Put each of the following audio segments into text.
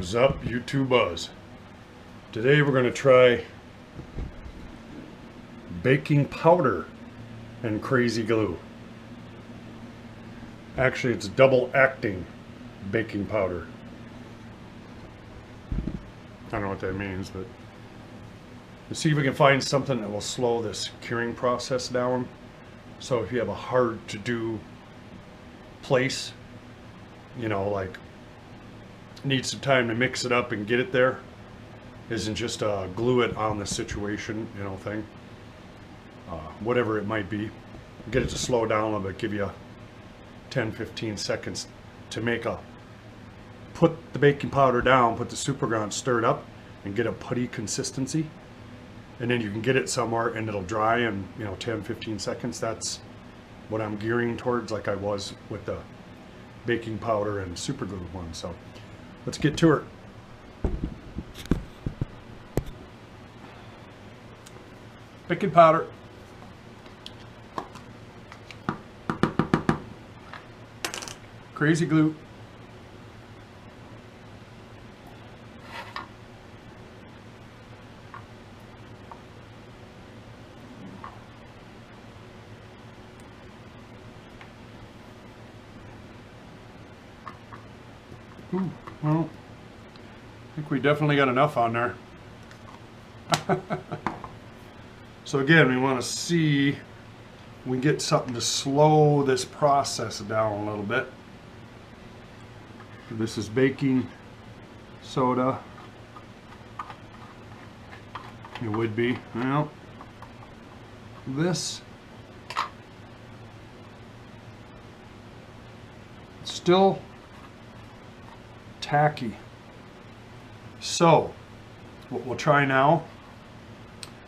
What's up, YouTube Buzz? Today we're going to try baking powder and Krazy glue. Actually, it's double acting baking powder. I don't know what that means, but let's see if we can find something that will slow this curing process down. So if you have a hard to do place, you know, like need some time to mix it up and get it there, isn't just glue it on the situation, you know, thing. Whatever it might be, get it to slow down a little bit, give you 10-15 seconds to make put the baking powder down, put the super glue on, stir it up, and get a putty consistency, and then you can get it somewhere and it'll dry in, you know, 10-15 seconds. That's what I'm gearing towards, like I was with the baking powder and super glue one. So let's get to it. Baking powder. Krazy glue. Ooh, well, I think we definitely got enough on there. So again, we want to see we get something to slow this process down a little bit. This is baking soda. It would be. Well, this still tacky. So what we'll try now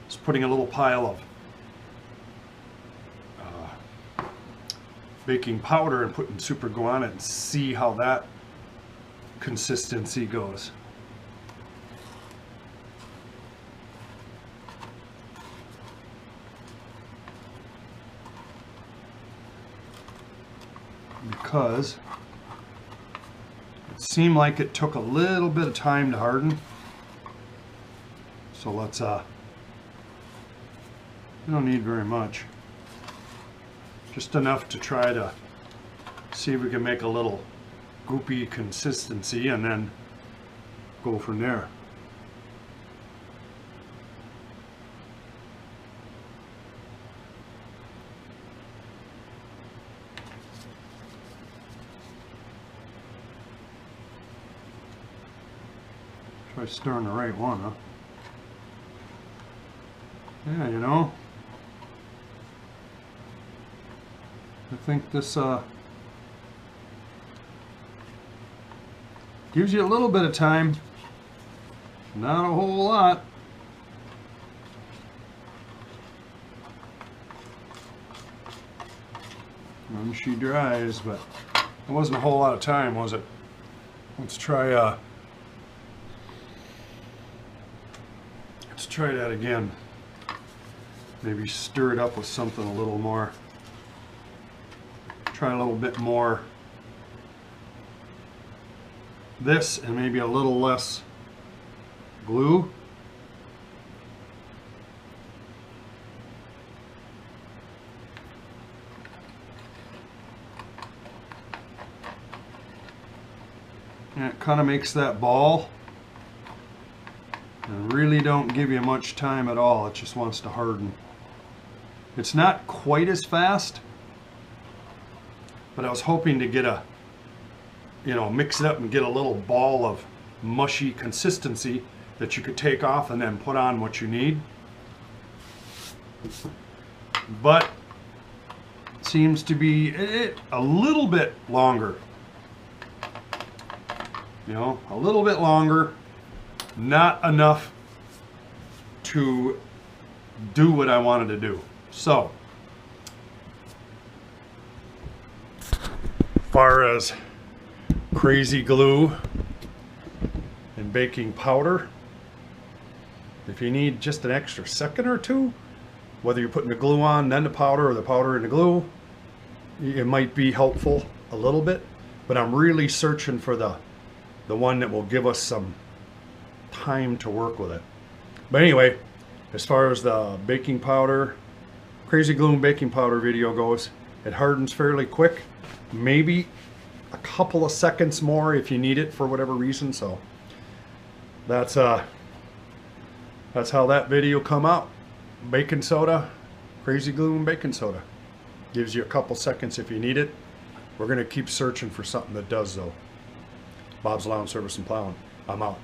is putting a little pile of baking powder and putting super glue on it and see how that consistency goes. Because it seemed like it took a little bit of time to harden. So let's we don't need very much. Just enough to try to see if we can make a little goopy consistency and then go from there. Try stirring the right one, huh? Yeah, you know, I think this gives you a little bit of time, not a whole lot. When she dries, but it wasn't a whole lot of time, was it? Let's try that again. Maybe stir it up with something a little more. Try a little bit more this and maybe a little less glue. And it kind of makes that ball and really don't give you much time at all. It just wants to harden. It's not quite as fast, but I was hoping to get mix it up and get a little ball of mushy consistency that you could take off and then put on what you need. But it seems to be a little bit longer. You know, a little bit longer, not enough to do what I wanted to do. So, as far as Krazy glue and baking powder, if you need just an extra second or two, whether you're putting the glue on, then the powder, or the powder and the glue, it might be helpful a little bit. But I'm really searching for the the one that will give us some time to work with it. But anyway, as far as the baking powder, Krazy Gloom baking powder video goes, it hardens fairly quick. Maybe a couple of seconds more if you need it for whatever reason. So that's how that video come out. Baking soda, Krazy Gloom baking soda. Gives you a couple seconds if you need it. We're gonna keep searching for something that does though. Bob's Lawn Service and Plowing. I'm out.